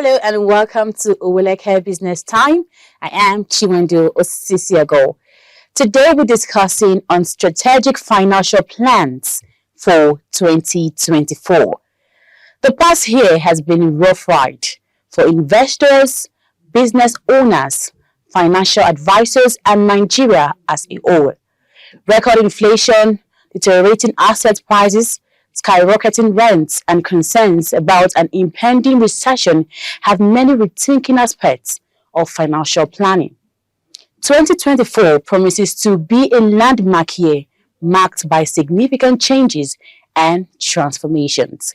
Hello and welcome to Oweleketv Business Time. I am Chiwendo Osisiago. Today we're discussing on strategic financial plans for 2024. The past year has been a rough ride for investors, business owners, financial advisors, and Nigeria as a whole. Record inflation, deteriorating asset prices, skyrocketing rents, and concerns about an impending recession have many rethinking aspects of financial planning. 2024 promises to be a landmark year marked by significant changes and transformations.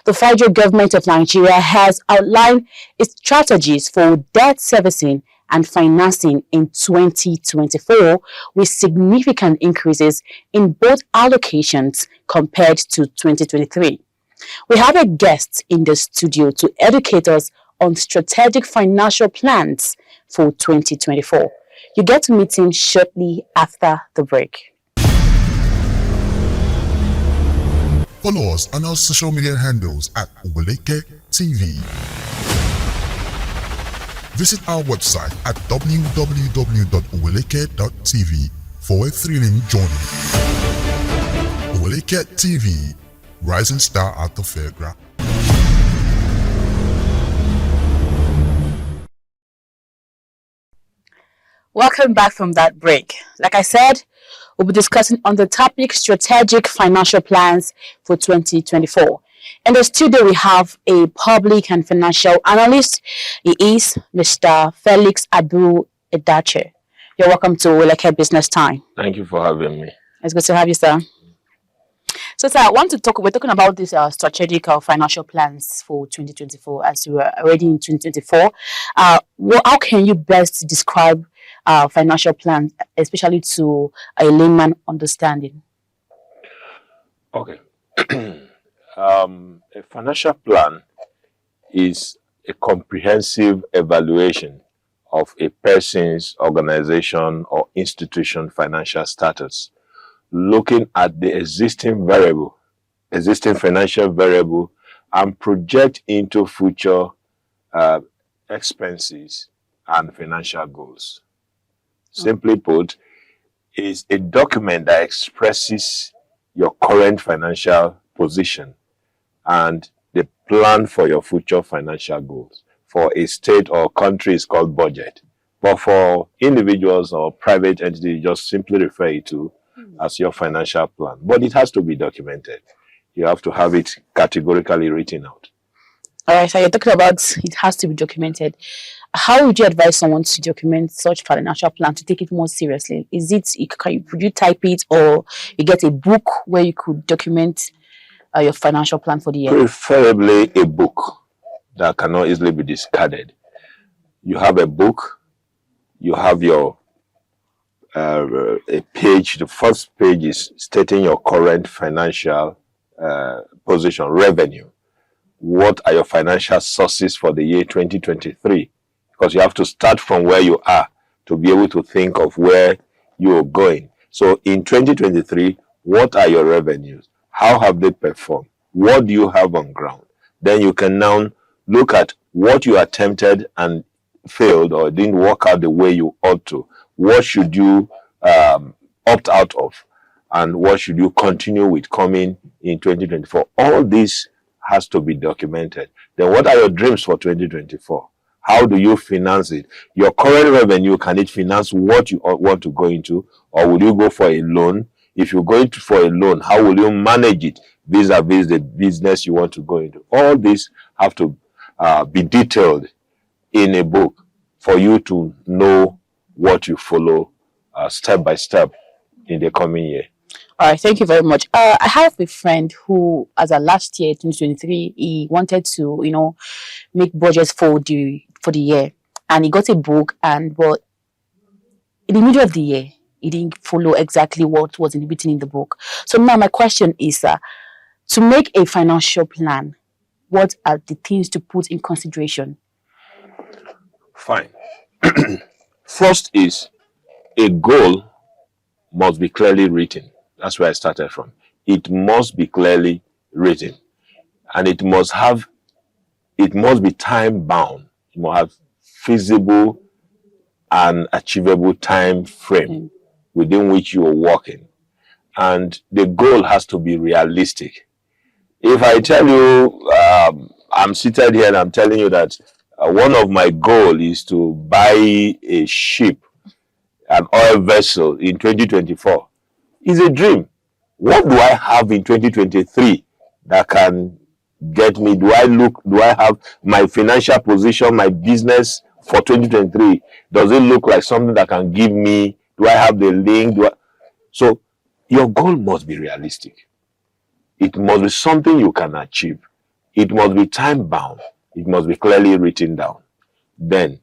The federal government of Nigeria has outlined its strategies for debt servicing and financing in 2024 with significant increases in both allocations compared to 2023. We have a guest in the studio to educate us on strategic financial plans for 2024. You get to meet him shortly after the break. Follow us on our social media handles at Oweleketv. Visit our website at www.oweleketv for a thrilling journey. Oweleketv, rising star at the fairground. Welcome back from that break. Like I said, we'll be discussing on the topic strategic financial plans for 2024. In the studio, we have a public and financial analyst. He is Mr. Felix Abu-Edache. You're welcome to Oweleketv Business Time. Thank you for having me. It's good to have you, sir. So, sir, we're talking about these strategic financial plans for 2024 as we are already in 2024. How can you best describe financial plans, especially to a layman understanding? Okay. A financial plan is a comprehensive evaluation of a person's organization or institution financial status, looking at the existing financial variable, and project into future expenses and financial goals. Simply put, is a document that expresses your current financial position and the plan for your future financial goals. For a state or country, it's called budget. But for individuals or private entities, you just simply refer it to as your financial plan. But it has to be documented. You have to have it categorically written out. All right, so you're talking about it has to be documented. How would you advise someone to document such financial plan to take it more seriously? Would you type it, or you get a book where you could document your financial plan for the year? Preferably a book that cannot easily be discarded. You have a book, you have your a page. The first page is stating your current financial position, revenue. What are your financial sources for the year 2023? Because you have to start from where you are to be able to think of where you are going. So in 2023, what are your revenues? How have they performed? What do you have on ground? Then you can now look at what you attempted and failed or didn't work out the way you ought to. What should you opt out of? And what should you continue with coming in 2024? All this has to be documented. Then what are your dreams for 2024? How do you finance it? Your current revenue, can it finance what you want to go into? Or will you go for a loan? If you're going for a loan, how will you manage it vis-a-vis the business you want to go into? All these have to be detailed in a book for you to know what you follow step by step in the coming year. All right, thank you very much. I have a friend who, as a last year, 2023, he wanted to, make budgets for the year, and he got a book. And well, in the middle of the year, he didn't follow exactly what was written in the book. So now my question is, to make a financial plan, what are the things to put in consideration? Fine. First is a goal must be clearly written. That's where I started from. It must be clearly written, and it must have it must be time bound. You must have feasible and achievable time frame within which you are working. And the goal has to be realistic. If I tell you, I'm seated here and I'm telling you that one of my goals is to buy a ship, an oil vessel in 2024, it's a dream. What do I have in 2023 that can get me? Do I have my financial position, my business for 2023? Does it look like something that can give me? Do I have the link? So your goal must be realistic. It must be something you can achieve. It must be time bound. It must be clearly written down. Then,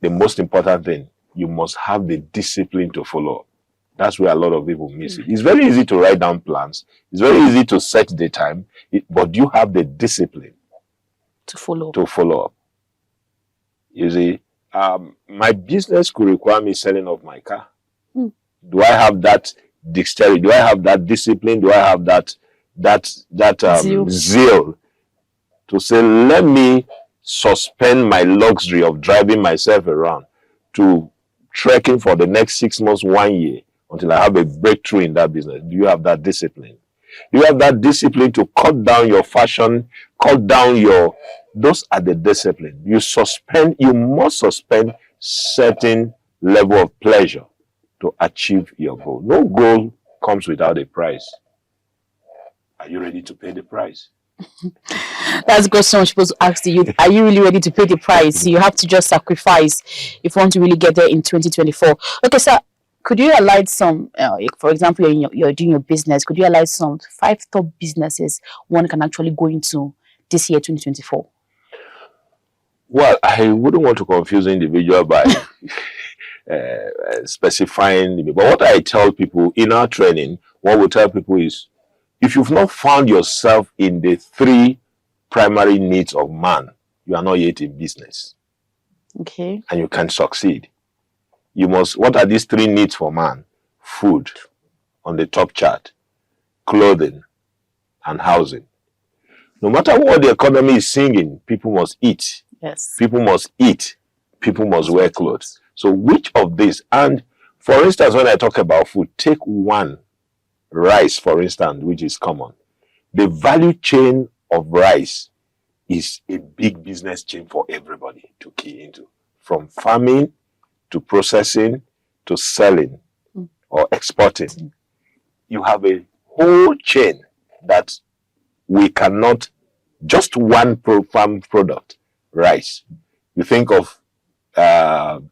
the most important thing, you must have the discipline to follow. That's where a lot of people miss it. It's very easy to write down plans. It's very easy to set the time, but you have the discipline to follow up. You see, my business could require me selling off my car. Do I have that dexterity? Do I have that discipline? Do I have that zeal to say, let me suspend my luxury of driving myself around to trekking for the next 6 months, 1 year, until I have a breakthrough in that business? Do you have that discipline? Do you have that discipline to cut down your fashion, cut down those are the discipline. You must suspend certain level of pleasure to achieve your goal. No goal comes without a price. Are you ready to pay the price? That's a question I'm supposed to ask you. Are you really ready to pay the price? You have to just sacrifice if you want to really get there in 2024. Okay, so could you highlight some, for example, you're doing your business, could you highlight some 5 top businesses one can actually go into this year, 2024? Well, I wouldn't want to confuse the individual by specifying, but what I tell people in our training, what we tell people is, if you've not found yourself in the 3 primary needs of man, you are not yet in business. Okay. And you can succeed. What are these 3 needs for man? Food on the top chart, clothing, and housing. No matter what the economy is singing, people must eat. Yes. People must eat. People must wear clothes. So which of these? And for instance, when I talk about food, take one. Rice, for instance, which is common. The value chain of rice is a big business chain for everybody to key into. From farming to processing to selling or exporting. You have a whole chain that we cannot, just one farm product, rice. You think of other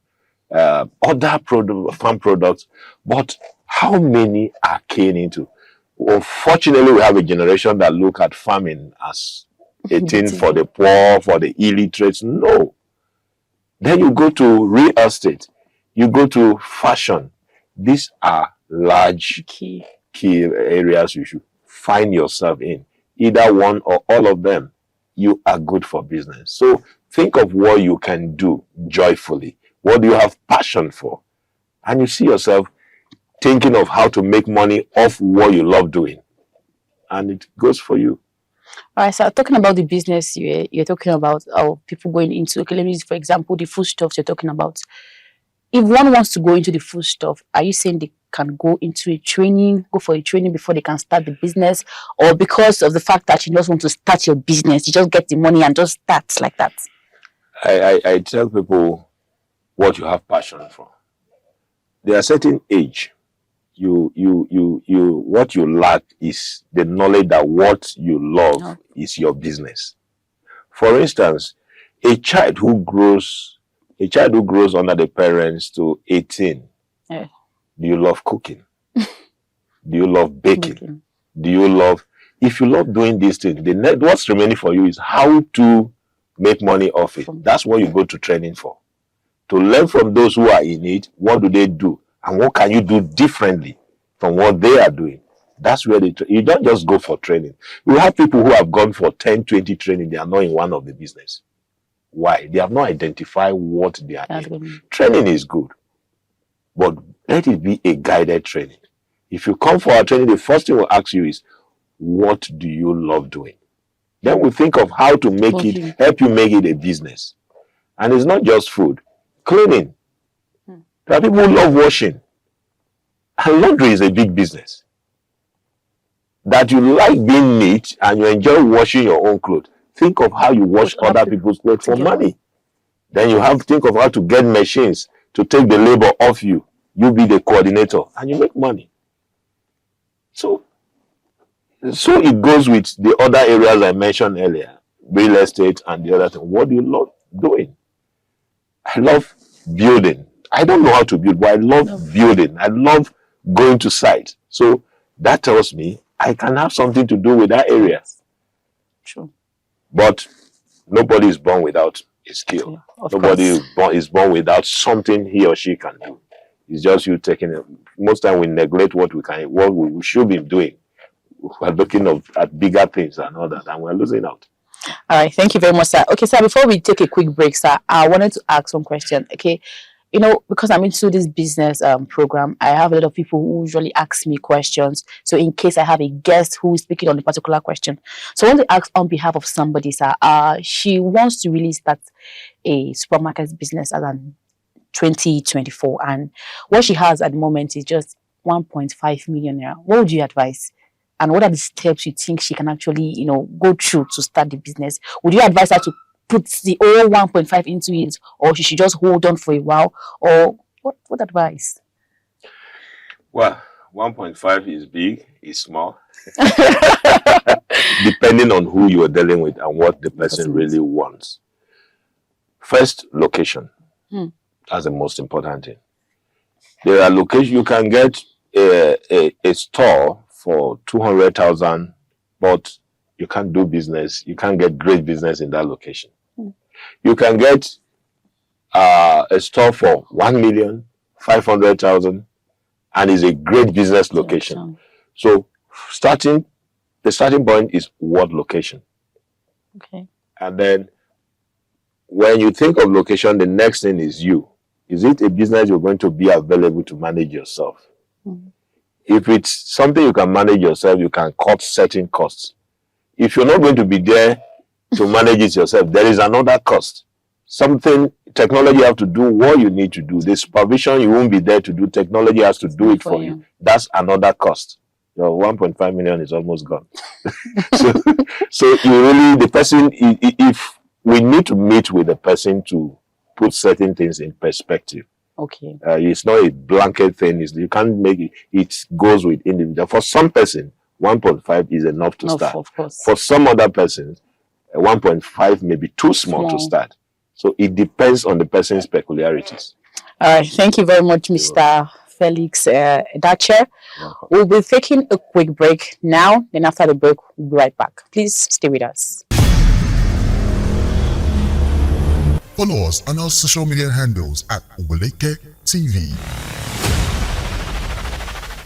farm products, but how many are keen into? Unfortunately, we have a generation that look at farming as a thing for the poor, for the illiterates. No. Then you go to real estate, you go to fashion. These are large key areas you should find yourself in. Either one or all of them, you are good for business. So think of what you can do joyfully. What do you have passion for? And you see yourself thinking of how to make money off what you love doing. And it goes for you. All right, so talking about the business you're talking about, people going into, okay, let me use, for example, the foodstuffs you're talking about. If one wants to go into the foodstuff, are you saying they can go into a training, go for a training before they can start the business? Or because of the fact that you just want to start your business, you just get the money and just start like that? I tell people what you have passion for. There are certain age. What you lack is the knowledge that what you love is your business. For instance, a child who grows under the parents to 18. Do you love cooking? Do you love baking? Do you love, if you love doing these things, what's remaining for you is how to make money off it. That's what you go to training for. To learn from those who are in it, what do they do? And what can you do differently from what they are doing? That's where you don't just go for training. We have people who have gone for 10, 20 training. They are not in one of the business. Why? They have not identified what they are in. Training is good, but let it be a guided training. If you come for our training, the first thing we'll ask you is, what do you love doing? Then we think of how to make it, help you make it a business. And it's not just food, cleaning. There are people who love washing. And laundry is a big business. That you like being neat and you enjoy washing your own clothes. Think of how you wash other people's clothes for money. Then you have to think of how to get machines to take the labor off you. You be the coordinator and you make money. So it goes with the other areas I mentioned earlier, real estate and the other thing. What do you love doing? I love building. I don't know how to build, but I love building. I love going to site. So that tells me I can have something to do with that area. True. But nobody is born without a skill. Yeah, nobody is born without something he or she can do. It's just you taking it. Most time we neglect what we should be doing. We're looking at bigger things and all that, and we're losing out. All right, thank you very much, sir. Okay, sir, before we take a quick break, sir, I wanted to ask one question. Okay, you know, because I'm into this business program, I have a lot of people who usually ask me questions. So in case I have a guest who is speaking on a particular question, so I want to ask on behalf of somebody, sir. She wants to really start a supermarket business as an 2024, and what she has at the moment is just 1.5 million naira. What would you advise? And what are the steps you think she can actually, you know, go through to start the business? Would you advise her to put the whole 1.5 into it, or she should just hold on for a while? Or what advice? Well, 1.5 is big, is small. Depending on who you are dealing with and what the person really wants. First, location. That's the most important thing. There are locations you can get a store for 200,000, but you can't do business. You can't get great business in that location. You can get a store for 1,500,000 and is a great business location. So the starting point is what location. Okay. And then when you think of location, the next thing is you. Is it a business you're going to be available to manage yourself? If it's something you can manage yourself, you can cut certain costs. If you're not going to be there to manage it yourself, there is another cost. Something, technology have to do what you need to do. The supervision, you won't be there to do. Technology has to do it for you. That's another cost. Your 1.5 million is almost gone. so you really, the person, if we need to meet with the person to put certain things in perspective. Okay. It's not a blanket thing. You can't make it. It goes with individual. For some person, 1.5 is enough to start. Of course. For some other persons, 1.5 may be too small to start. So it depends on the person's peculiarities. All right. Thank you very much, Mr. Felix Dache. We'll be taking a quick break now. Then after the break, we'll be right back. Please stay with us. Follow us on our social media handles at Oweleketv.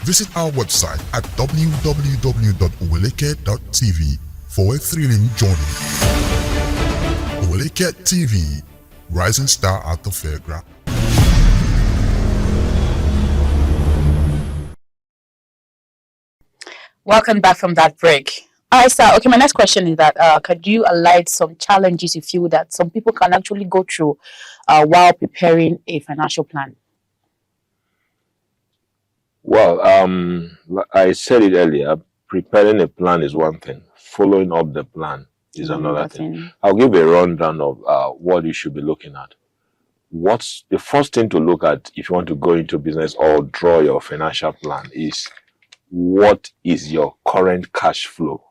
Visit our website at www.oweleket.tv for a thrilling journey. Oweleketv, rising star at the fairground. Welcome back from that break. All right, sir. Okay, my next question is that could you highlight some challenges you feel that some people can actually go through while preparing a financial plan? Well, I said it earlier, preparing a plan is one thing. Following up the plan is another thing. I'll give a rundown of what you should be looking at. What's the first thing to look at if you want to go into business or draw your financial plan is what is your current cash flow?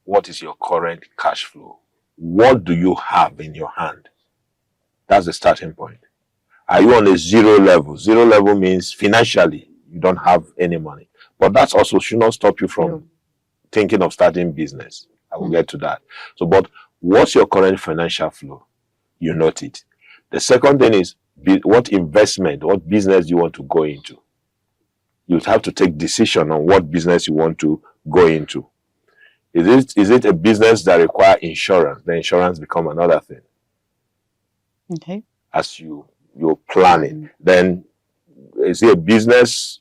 What is your current cash flow? What do you have in your hand? That's the starting point. Are you on a zero level? Zero level means financially you don't have any money. But that also should not stop you from thinking of starting business. I will get to that. So, but what's your current financial flow? You note it. The second thing is what investment, what business you want to go into. You have to take decision on what business you want to go into. Is it a business that requires insurance? The insurance become another thing. Okay. As you're planning, then is it a business?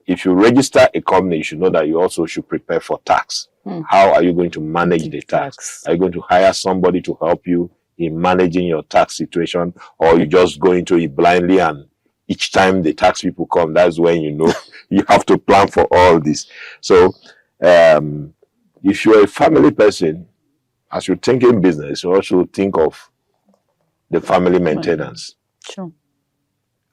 If you register a company, you should know that you also should prepare for tax. How are you going to manage the tax? Are you going to hire somebody to help you in managing your tax situation, or you just go into it blindly, and each time the tax people come, that's when you know you have to plan for all this. So if you're a family person, as you think in business, you also think of the family maintenance. Sure.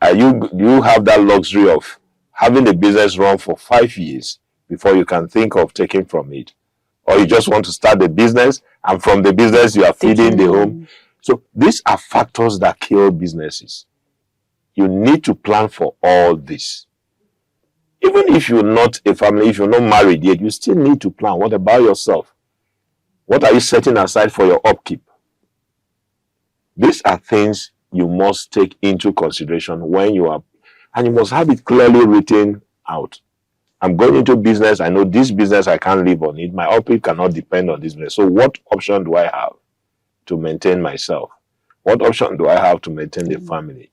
Do you have that luxury of having the business run for 5 years before you can think of taking from it? Or you just want to start the business, and from the business you are feeding the home? So these are factors that kill businesses. You need to plan for all this. Even if you're not a family, if you're not married yet, you still need to plan. What about yourself? What are you setting aside for your upkeep? These are things you must take into consideration when you are, and you must have it clearly written out. I'm going into business. I know this business, I can't live on it. My upkeep cannot depend on this business. So what option do I have to maintain myself? What option do I have to maintain the family?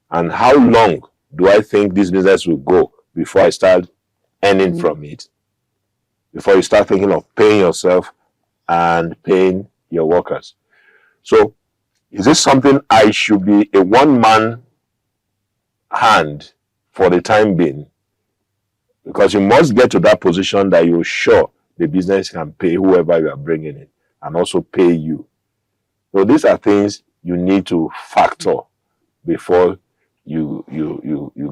And how long do I think this business will go before I start earning from it? Before you start thinking of paying yourself and paying your workers. So is this something I should be a one-man hand for the time being? Because you must get to that position that you're sure the business can pay whoever you are bringing in and also pay you. So these are things you need to factor before you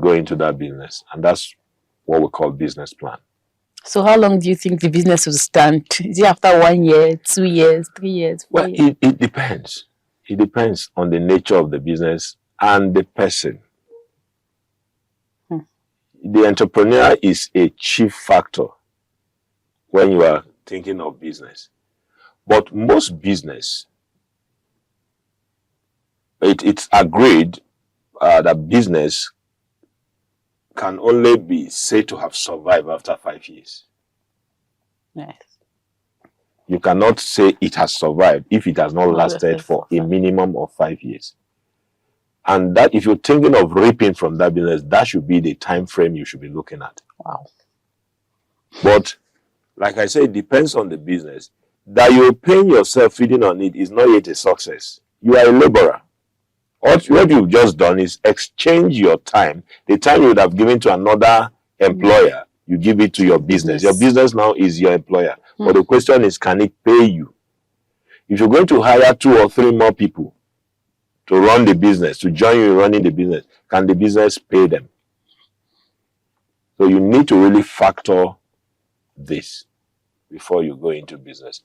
go into that business. And that's what we call business plan. So how long do you think the business will stand? Is it after 1 year, 2 years, 3 years? Well, it depends. It depends on the nature of the business and the person. The entrepreneur is a chief factor when you are thinking of business. But most business, it's agreed that business can only be said to have survived after 5 years. Yes. You cannot say it has survived if it has not lasted for a minimum of 5 years. And that, if you're thinking of reaping from that business, that should be the time frame you should be looking at. Wow. But like I said, it depends on the business. That you're paying yourself, feeding on it, is not yet a success. You are a laborer. What you've just done is exchange your time. The time you would have given to another employer, you give it to your business. Your business now is your employer. But the question is, can it pay you? If you're going to hire 2 or 3 more people to run the business, to join you in running the business, can the business pay them? So you need to really factor this before you go into business.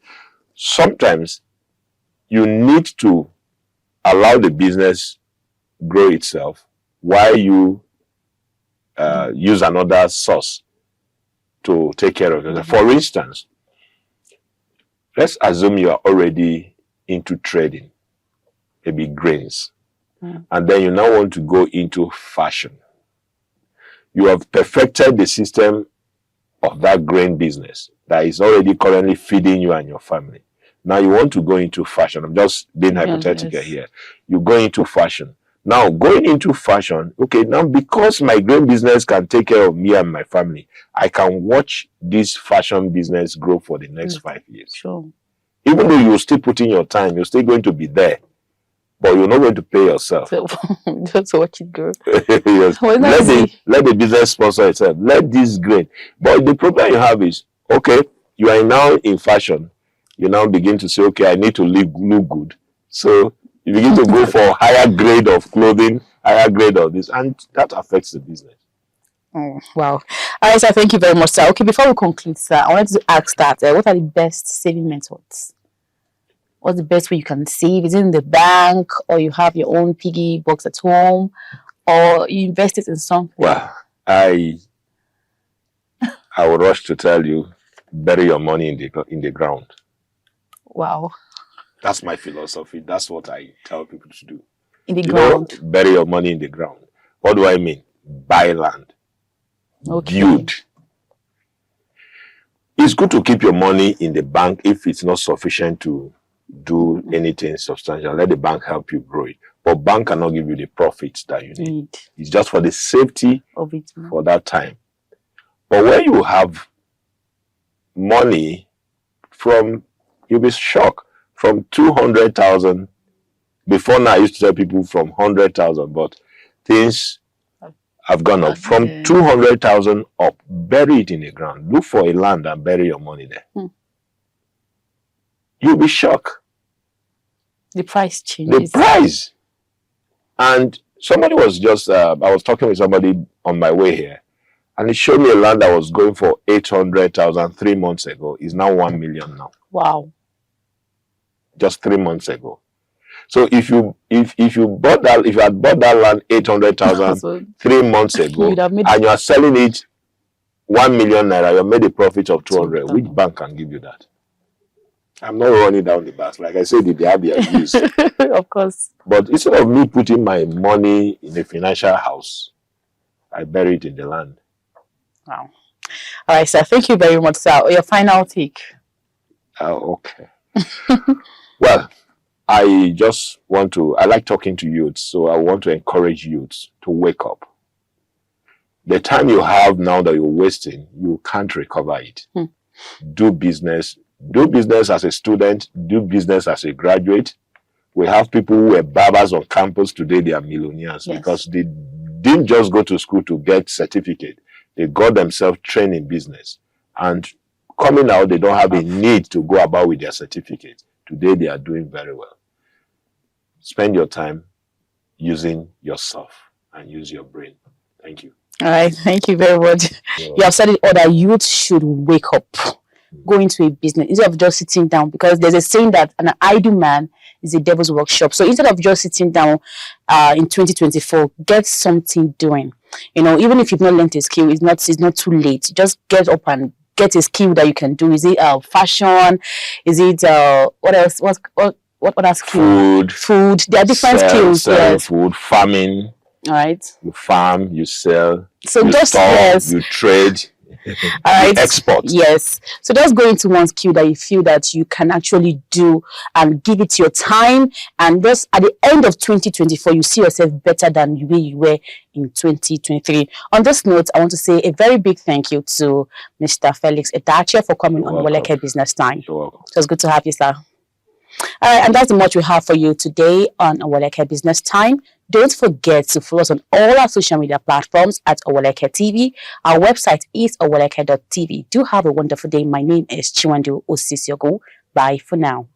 Sometimes you need to allow the business grow itself while you use another source to take care of it. For instance, let's assume you are already into trading, maybe grains, and then you now want to go into fashion. You have perfected the system of that grain business that is already currently feeding you and your family. Now you want to go into fashion. I'm just being hypothetical here. You go into fashion. Now, going into fashion, okay, now because my grain business can take care of me and my family, I can watch this fashion business grow for the next 5 years. Sure. Even though you're still putting your time, you're still going to be there, but you're not going to pay yourself. So, just watch it grow. Yes. Let the business sponsor itself. Let this grain. But the problem you have is, okay, you are now in fashion. You now begin to say, okay, I need to look good. So you begin to go for higher grade of clothing, higher grade of this, and that affects the business. Oh, wow. All right, sir, thank you very much, sir. Okay, before we conclude, sir, I wanted to ask that, what are the best saving methods? What's the best way you can save? Is it in the bank, or you have your own piggy box at home, or you invest it in something? Well, I would rush to tell you, bury your money in the ground. Wow. That's my philosophy. That's what I tell people to do. In the ground. Bury your money in the ground. What do I mean? Buy land. Okay. Build. It's good to keep your money in the bank if it's not sufficient to do anything substantial. Let the bank help you grow it. But bank cannot give you the profits that you need. It's just for the safety of it for that time. But when you have money from, you'll be shocked, from 200,000. Before now, I used to tell people from 100,000, but things have gone up from 200,000 up. Bury it in the ground. Look for a land and bury your money there. You'll be shocked. The price changes. The price. And somebody was just, I was talking with somebody on my way here, and he showed me a land that was going for 800,000 3 months ago. Is now 1 million now. Wow. Just 3 months ago. So if you bought that, if you had bought that land 800,000 3 months ago, and you are selling it 1 million naira, you made a profit of 200. Which bank can give you that? I'm not running down the bus. Like I said, they have their use. Of course. But instead of me putting my money in a financial house, I bury it in the land. Wow. All right, sir. Thank you very much, sir. Your final take. Okay. Well, I just want to, I like talking to youths, so I want to encourage youths to wake up. The time you have now that you're wasting, you can't recover it. Do business. Do business as a student. Do business as a graduate. We have people who were barbers on campus today, they are millionaires because they didn't just go to school to get certificate. They got themselves trained in business. And coming out, they don't have a need to go about with their certificate. Today, they are doing very well. Spend your time using yourself and use your brain. Thank you. All right. Thank you very much. You have said it all, that youth should wake up, go into a business instead of just sitting down, because there's a saying that an idle man is a devil's workshop. So instead of just sitting down in 2024, get something doing. You know, even if you've not learned a skill, it's not too late. Just get up and get a skill that you can do. Is it fashion? Is it what else? What other skill? Food. There are different skills. Yes. Food, farming. All right. You farm, you sell. So you just store, you trade. All right. Export. Yes. So just go into one skill that you feel that you can actually do and give it your time. And just at the end of 2024, you see yourself better than the way you were in 2023. On this note, I want to say a very big thank you to Mr. Felix Edache for coming on Oweleketv Business Time. You're welcome. It was good to have you, sir. All right, and that's the much we have for you today on Oweleketv Business Time. Don't forget to follow us on all our social media platforms at Oweleketv. Our website is oweleketv.tv. Do have a wonderful day. My name is Chiwendu Osisyogo. Bye for now.